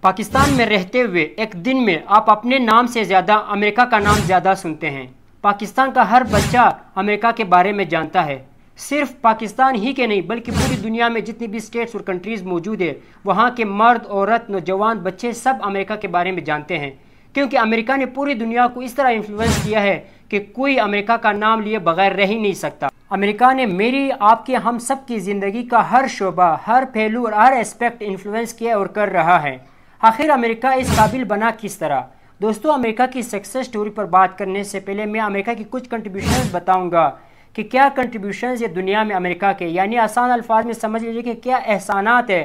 पाकिस्तान में रहते हुए एक दिन में आप अपने नाम से ज़्यादा अमेरिका का नाम ज़्यादा सुनते हैं। पाकिस्तान का हर बच्चा अमेरिका के बारे में जानता है। सिर्फ पाकिस्तान ही के नहीं बल्कि पूरी दुनिया में जितनी भी स्टेट्स और कंट्रीज़ मौजूद है, वहाँ के मर्द, औरत, नौजवान, बच्चे सब अमेरिका के बारे में जानते हैं, क्योंकि अमेरिका ने पूरी दुनिया को इस तरह इन्फ्लुएंस किया है कि कोई अमेरिका का नाम लिए बगैर रह ही नहीं सकता। अमेरिका ने मेरी, आपकी, हम सब की ज़िंदगी का हर शोबा, हर पहलू और हर एस्पेक्ट इन्फ्लुएंस किया और कर रहा है। आखिर अमेरिका इस काबिल बना किस तरह? दोस्तों, अमेरिका की सक्सेस स्टोरी पर बात करने से पहले मैं अमेरिका की कुछ कंट्रीब्यूशंस बताऊंगा कि क्या कंट्रीब्यूशंस ये दुनिया में अमेरिका के, यानी आसान अल्फाज में समझ लीजिए कि क्या एहसानात है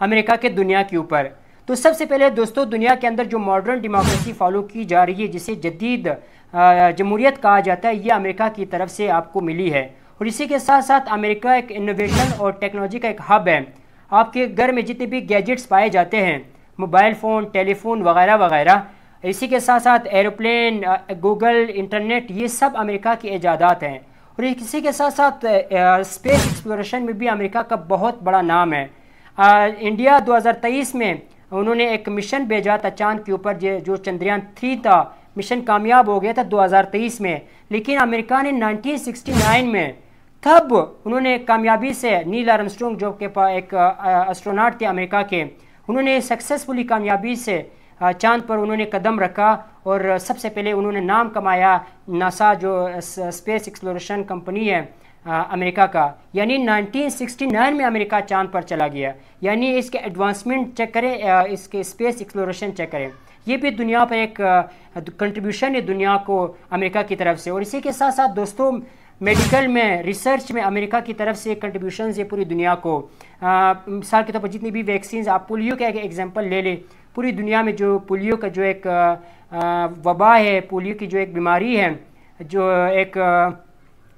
अमेरिका के दुनिया के ऊपर। तो सबसे पहले दोस्तों, दुनिया के अंदर जो मॉडर्न डेमोक्रेसी फॉलो की जा रही है, जिसे जदीद जमहूरियत कहा जाता है, ये अमेरिका की तरफ से आपको मिली है। और इसी के साथ साथ अमेरिका एक इनोवेशन और टेक्नोलॉजी का एक हब है। आपके घर में जितने भी गैजेट्स पाए जाते हैं, मोबाइल फ़ोन, टेलीफोन वगैरह वगैरह, इसी के साथ साथ एरोप्लेन, गूगल, इंटरनेट, ये सब अमेरिका की ईजादात हैं। और इसी के साथ साथ स्पेस एक्सप्लोरेशन में भी अमेरिका का बहुत बड़ा नाम है। इंडिया 2023 में उन्होंने एक मिशन भेजा था चांद के ऊपर, जो चंद्रयान 3 था। मिशन कामयाब हो गया था 2023 में, लेकिन अमेरिका ने 1969 में तब उन्होंने कामयाबी से नील आर्मस्ट्रॉन्ग, जो के एक एस्ट्रोनॉट थे अमेरिका के, उन्होंने सक्सेसफुली कामयाबी से चांद पर उन्होंने कदम रखा और सबसे पहले उन्होंने नाम कमाया नासा, जो स्पेस एक्सप्लोरेशन कंपनी है अमेरिका का। यानी 1969 में अमेरिका चांद पर चला गया। यानी इसके एडवांसमेंट चेक करें, इसके स्पेस एक्सप्लोरेशन चेक करें, ये भी दुनिया पर एक कंट्रीब्यूशन है दुनिया को अमेरिका की तरफ से। और इसी के साथ साथ दोस्तों, मेडिकल में, रिसर्च में अमेरिका की तरफ से कंट्रीब्यूशन है पूरी दुनिया को। मिसाल के तौर पर जितनी भी वैक्सीन, आप पोलियो का एक एग्जांपल ले लें, पूरी दुनिया में जो पोलियो का जो एक वबा है, पोलियो की जो एक बीमारी है, जो एक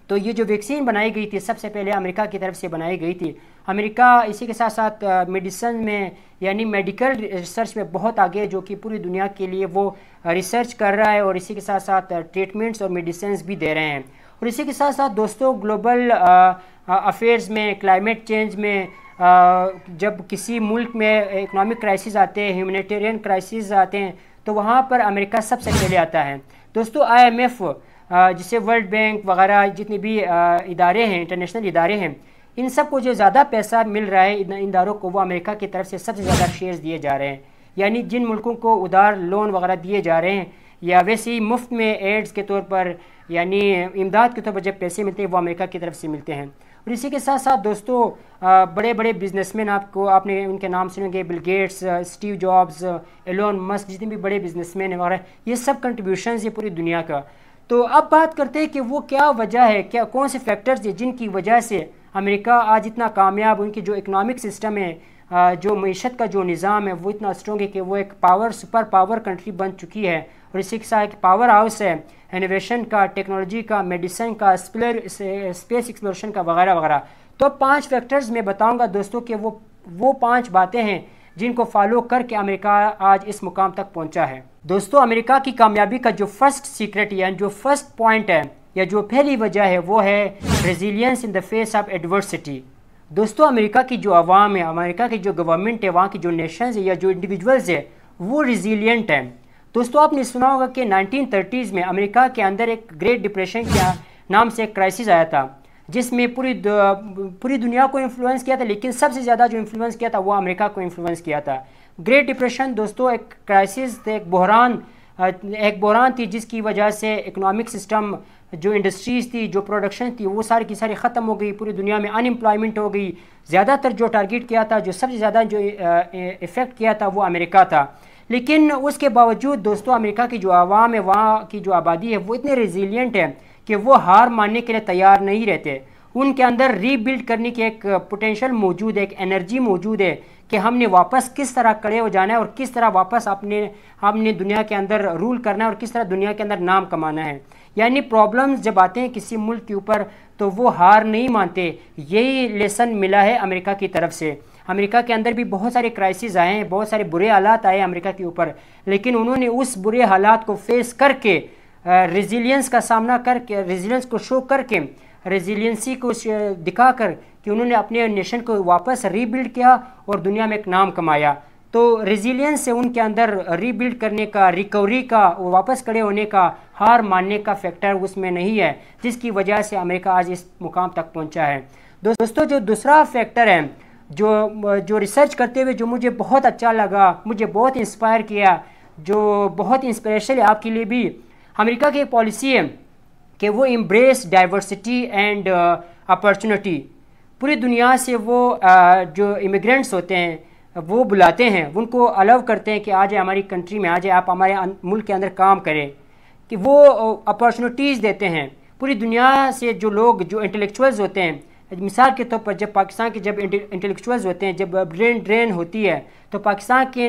तो ये जो वैक्सीन बनाई गई थी सबसे पहले अमेरिका की तरफ से बनाई गई थी। अमेरिका इसी के साथ साथ मेडिसिन में, यानी मेडिकल रिसर्च में बहुत आगे है, जो कि पूरी दुनिया के लिए वो रिसर्च कर रहा है और इसी के साथ साथ ट्रीटमेंट्स और मेडिसिन भी दे रहे हैं। और इसी के साथ साथ दोस्तों, ग्लोबल अफेयर्स में, क्लाइमेट चेंज में, जब किसी मुल्क में इकोनॉमिक क्राइसिस आते हैं, ह्यूमैनिटेरियन क्राइसिस आते हैं, तो वहाँ पर अमेरिका सबसे पहले आता है। दोस्तों, IMF, जिसे वर्ल्ड बैंक वगैरह जितने भी इदारे हैं, इंटरनेशनल इदारे हैं, इन सब को जो ज़्यादा पैसा मिल रहा है इन इदारों को, वो अमेरिका की तरफ से सबसे ज़्यादा शेयर्स दिए जा रहे हैं। यानी जिन मुल्कों को उधार लोन वगैरह दिए जा रहे हैं या वैसे ही मुफ्त में एड्स के तौर पर, यानी इमदाद के तौर पर जब पैसे मिलते हैं, वो अमेरिका की तरफ से मिलते हैं। और इसी के साथ साथ दोस्तों, बड़े बड़े बिजनेसमैन, आपने उनके नाम सुनेंगे, Bill Gates, Steve Jobs, Elon Musk, जितने भी बड़े बिजनेसमैन हैं वगैरह, ये सब कंट्रीब्यूशन है पूरी दुनिया का। तो अब बात करते हैं कि वो क्या वजह है, क्या कौन से फैक्टर्स हैं जिनकी वजह से अमेरिका आज इतना कामयाब, उनकी जो इकोनॉमिक सिस्टम है, जो मीशत का जो निज़ाम है, वो इतना स्ट्रॉन्ग है कि वो एक सुपर पावर कंट्री बन चुकी है। और इसी के साथ एक पावर हाउस है इनोवेशन का, टेक्नोलॉजी का, मेडिसिन का, स्पेस एक्सप्लोरेशन का वगैरह वगैरह। तो 5 फैक्टर्स मैं बताऊंगा दोस्तों कि वो 5 बातें हैं जिनको फॉलो करके अमेरिका आज इस मुकाम तक पहुंचा है। दोस्तों, अमेरिका की कामयाबी का जो फर्स्ट सीक्रेट या जो फर्स्ट पॉइंट है, या जो पहली वजह है, वो है resilience in the face of adversity. दोस्तों, अमेरिका की जो आवाम है, अमेरिका की जो गवर्नमेंट है, वहाँ की जो नेशंस है या जो इंडिविजुअल्स है, वो रेजिलियंट हैं। दोस्तों, आपने सुना होगा कि 1930s में अमेरिका के अंदर एक ग्रेट डिप्रेशन के नाम से एक क्राइसिस आया था, जिसमें पूरी दुनिया को इन्फ्लुएंस किया था, लेकिन सबसे ज़्यादा जो इन्फ्लुएंस किया था वो अमेरिका को इन्फ्लुएंस किया था। ग्रेट डिप्रेशन दोस्तों एक क्राइसिस, एक बहरान थी, जिसकी वजह से इकोनॉमिक सिस्टम, जो इंडस्ट्रीज़ थी, जो प्रोडक्शन थी, वो सारी की सारी ख़त्म हो गई। पूरी दुनिया में अनएम्प्लॉयमेंट हो गई। ज़्यादातर जो टारगेट किया था, जो सबसे ज़्यादा जो इफ़ेक्ट किया था, वो अमेरिका था। लेकिन उसके बावजूद दोस्तों, अमेरिका की जो आवाम है, वहाँ की जो आबादी है, वो इतने रेजिलियंट है कि वो हार मानने के लिए तैयार नहीं रहते। उनके अंदर रीबिल्ड करने की एक पोटेंशियल मौजूद है, एक एनर्जी मौजूद है कि हमने वापस किस तरह खड़े हो जाना है और किस तरह वापस हमने दुनिया के अंदर रूल करना है और किस तरह दुनिया के अंदर नाम कमाना है। यानी प्रॉब्लम्स जब आते हैं किसी मुल्क के ऊपर, तो वो हार नहीं मानते। यही लेसन मिला है अमेरिका की तरफ से। अमेरिका के अंदर भी बहुत सारे क्राइसिस आए हैं, बहुत सारे बुरे हालात आए अमेरिका के ऊपर, लेकिन उन्होंने उस बुरे हालात को फेस करके, रेजिलियंस का सामना करके, रेजिलियंस को शो करके, रेजिलियंसी को दिखाकर कि उन्होंने अपने नेशन को वापस रीबिल्ड किया और दुनिया में एक नाम कमाया। तो रेजिलियंस से उनके अंदर रीबिल्ड करने का, रिकवरी का, वापस खड़े होने का, हार मानने का फैक्टर उसमें नहीं है, जिसकी वजह से अमेरिका आज इस मुकाम तक पहुंचा है। दोस्तों, जो दूसरा फैक्टर है जो रिसर्च करते हुए जो मुझे बहुत अच्छा लगा, मुझे बहुत इंस्पायर किया, जो बहुत इंस्पिरेशनल है आपके लिए भी, अमेरिका की पॉलिसी है कि वो एम्ब्रेस डाइवर्सिटी एंड अपॉर्चुनिटी। पूरी दुनिया से वो जो इमिग्रेंट्स होते हैं वो बुलाते हैं, उनको अलाउ करते हैं कि आ जाए हमारी कंट्री में, आ जाए आप हमारे मुल्क के अंदर काम करें, कि वो अपॉर्चुनिटीज़ देते हैं। पूरी दुनिया से जो लोग जो इंटेलेक्चुअल्स होते हैं, मिसाल के तौर पर जब पाकिस्तान के जब इंटेलेक्चुअल्स होते हैं, जब ब्रेन ड्रेन होती है, तो पाकिस्तान के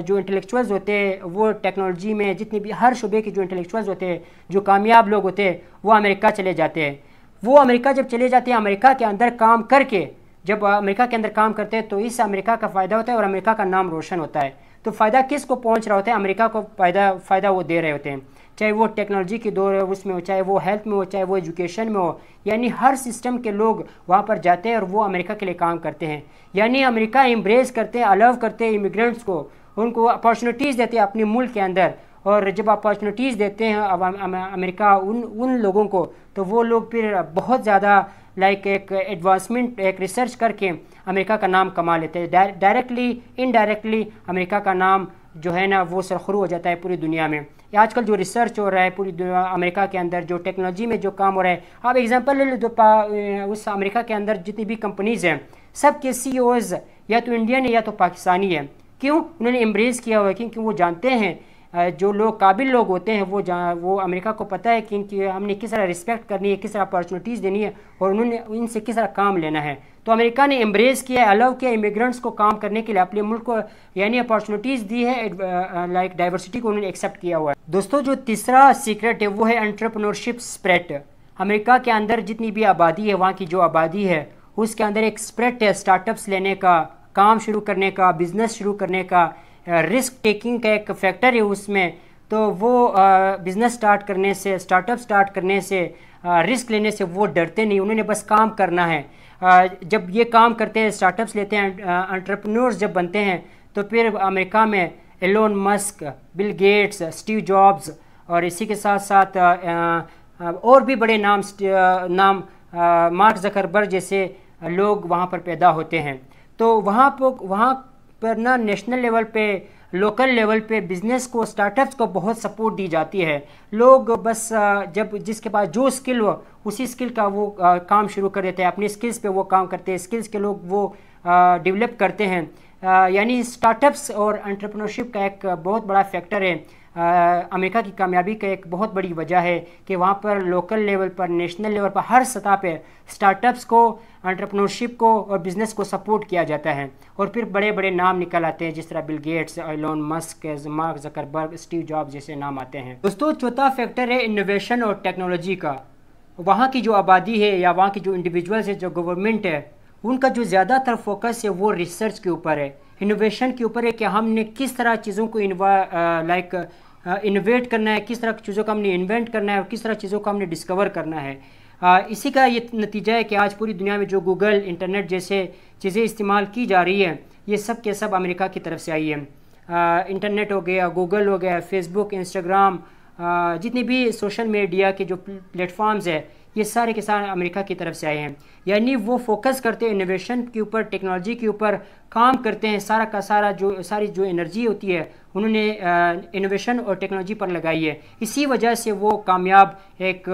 जो इंटेलेक्चुअल्स होते हैं वो टेक्नोलॉजी में जितनी भी हर शुबे के जो इंटेलेक्चुअल्स होते हैं, जो कामयाब लोग होते हैं, वो अमेरिका चले जाते हैं। वो अमेरिका जब चले जाते हैं, अमेरिका के अंदर काम करके, जब अमेरिका के अंदर काम करते हैं तो इस अमेरिका का फ़ायदा होता है और अमेरिका का नाम रोशन होता है। तो फ़ायदा किस को पहुंच रहा होता है? अमेरिका को फ़ायदा वो दे रहे होते हैं, चाहे वो टेक्नोलॉजी की दौर है उसमें हो, चाहे वो हेल्थ में हो, चाहे वो एजुकेशन में हो। यानी हर सिस्टम के लोग वहाँ पर जाते हैं और वो अमेरिका के लिए काम करते हैं। यानी अमेरिका एम्ब्रेस करते हैं, अलाउ करते हैं इमिग्रेंट्स को, उनको अपॉर्चुनिटीज़ देते हैं अपने मुल्क के अंदर। और जब अपॉर्चुनिटीज़ देते हैं अमेरिका उन लोगों को, तो वो लोग फिर बहुत ज़्यादा लाइक एक एडवांसमेंट, एक रिसर्च करके अमेरिका का नाम कमा लेते हैं। डायरेक्टली इनडायरेक्टली अमेरिका का नाम जो है ना वो सरखरू हो जाता है पूरी दुनिया में। आजकल जो रिसर्च हो रहा है पूरी दुनिया अमेरिका के अंदर, जो टेक्नोलॉजी में जो काम हो रहा है, आप एग्जांपल ले लो, उस अमेरिका के अंदर जितनी भी कंपनीज़ हैं सब के CEOs या तो इंडियन है या तो पाकिस्तानी है। क्यों? उन्होंने एम्ब्रेस किया हुआ है, क्योंकि वो जानते हैं जो लोग काबिल लोग होते हैं वो अमेरिका को पता है कि हमने किस तरह रिस्पेक्ट करनी है, किस तरह अपॉर्चुनिटीज़ देनी है और उन्होंने इनसे किस तरह काम लेना है। तो अमेरिका ने एम्ब्रेस किया, अलाउ किया इमिग्रेंट्स को काम करने के लिए, अपने मुल्क को यानी अपॉर्चुनिटीज़ दी है, लाइक डाइवर्सिटी को उन्होंने एक्सेप्ट किया हुआ है। दोस्तों, जो तीसरा सीक्रेट है वो है एंटरप्रेन्योरशिप स्प्रेड। अमेरिका के अंदर जितनी भी आबादी है, वहाँ की जो आबादी है उसके अंदर एक स्प्रेड है स्टार्टअप्स लेने का, काम शुरू करने का, बिजनेस शुरू करने का, रिस्क टेकिंग का एक फैक्टर है उसमें। तो वो बिज़नेस स्टार्ट करने से, स्टार्टअप स्टार्ट करने से, रिस्क लेने से वो डरते नहीं, उन्होंने बस काम करना है। जब ये काम करते हैं, स्टार्टअप्स लेते हैं, एंटरप्रेन्योर्स जब बनते हैं, तो फिर अमेरिका में Elon Musk, Bill Gates, Steve Jobs और इसी के साथ साथ और भी बड़े नाम मार्क ज़करबर्ग जैसे लोग वहाँ पर पैदा होते हैं। तो वहाँ पर ना नेशनल लेवल पे, लोकल लेवल पे बिज़नेस को, स्टार्टअप्स को बहुत सपोर्ट दी जाती है। लोग बस जब जिसके पास जो स्किल हो उसी स्किल का वो काम शुरू कर देते हैं, अपनी स्किल्स पे वो काम करते हैं, स्किल्स के लोग वो डेवलप करते हैं। यानी स्टार्टअप्स और एंटरप्रेन्योरशिप का एक बहुत बड़ा फैक्टर है। अमेरिका की कामयाबी का एक बहुत बड़ी वजह है कि वहाँ पर लोकल लेवल पर, नेशनल लेवल पर, हर सतह पे स्टार्टअप्स को, एंटरप्रेन्योरशिप को और बिज़नेस को सपोर्ट किया जाता है। और फिर बड़े बड़े नाम निकल आते हैं, जिस तरह Bill Gates, Elon Musk, Mark Zuckerberg, Steve Jobs जैसे नाम आते हैं। दोस्तों, चौथा फैक्टर है इनोवेशन और टेक्नोलॉजी का। वहाँ की जो आबादी है या वहाँ की जो इंडिविजुअल्स है, जो गवर्नमेंट है, उनका जो ज़्यादातर फोकस है वो रिसर्च के ऊपर है, इनोवेशन के ऊपर है कि हमने किस तरह चीज़ों को इनोवेट करना है, किस तरह चीज़ों को हमने इन्वेंट करना है और किस तरह चीज़ों को हमने डिस्कवर करना है। इसी का ये नतीजा है कि आज पूरी दुनिया में जो गूगल, इंटरनेट जैसे चीज़ें इस्तेमाल की जा रही है, ये सब के सब अमेरिका की तरफ से आई है। इंटरनेट हो गया, गूगल हो गया, फेसबुक, इंस्टाग्राम, जितने भी सोशल मीडिया के जो प्लेटफॉर्म्स है, ये सारे के सारे अमेरिका की तरफ से आए हैं। यानी वो फोकस करते हैं इनोवेशन के ऊपर, टेक्नोलॉजी के ऊपर काम करते हैं। सारा का सारा सारी जो एनर्जी होती है उन्होंने इनोवेशन और टेक्नोलॉजी पर लगाई है। इसी वजह से वो कामयाब एक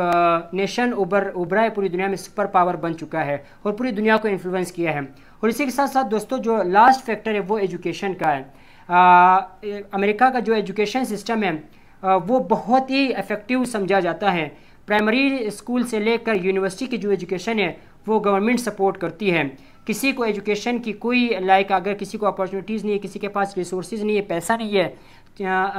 नेशन उभरा है, पूरी दुनिया में सुपर पावर बन चुका है और पूरी दुनिया को इन्फ्लुएंस किया है। और इसी के साथ साथ दोस्तों, जो लास्ट फैक्टर है वो एजुकेशन का है। अमेरिका का जो एजुकेशन सिस्टम है वो बहुत ही इफ़ेक्टिव समझा जाता है। प्राइमरी स्कूल से लेकर यूनिवर्सिटी की जो एजुकेशन है वो गवर्नमेंट सपोर्ट करती है। किसी को एजुकेशन की कोई अगर किसी को अपॉर्चुनिटीज़ नहीं है, किसी के पास रिसोर्सेज नहीं है, पैसा नहीं है,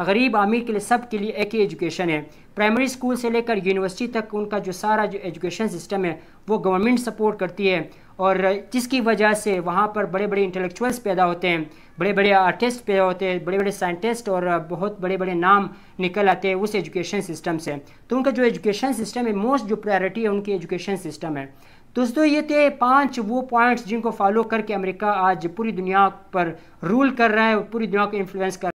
गरीब अमीर के लिए सब के लिए एक ही एजुकेशन है। प्राइमरी स्कूल से लेकर यूनिवर्सिटी तक उनका जो सारा जो एजुकेशन सिस्टम है वो गवर्नमेंट सपोर्ट करती है। और जिसकी वजह से वहाँ पर बड़े बड़े इंटेलेक्चुअल्स पैदा होते हैं, बड़े बड़े आर्टिस्ट पैदा होते हैं, बड़े बड़े साइंटिस्ट और बहुत बड़े बड़े नाम निकल आते हैं उस एजुकेशन सिस्टम से। तो उनका जो एजुकेशन सिस्टम है, मोस्ट जो प्रायोरिटी है उनकी एजुकेशन सिस्टम है। दोस्तों ये थे 5 वो पॉइंट्स जिनको फॉलो करके अमेरिका आज पूरी दुनिया पर रूल कर रहा है, पूरी दुनिया को इन्फ्लुएंस कर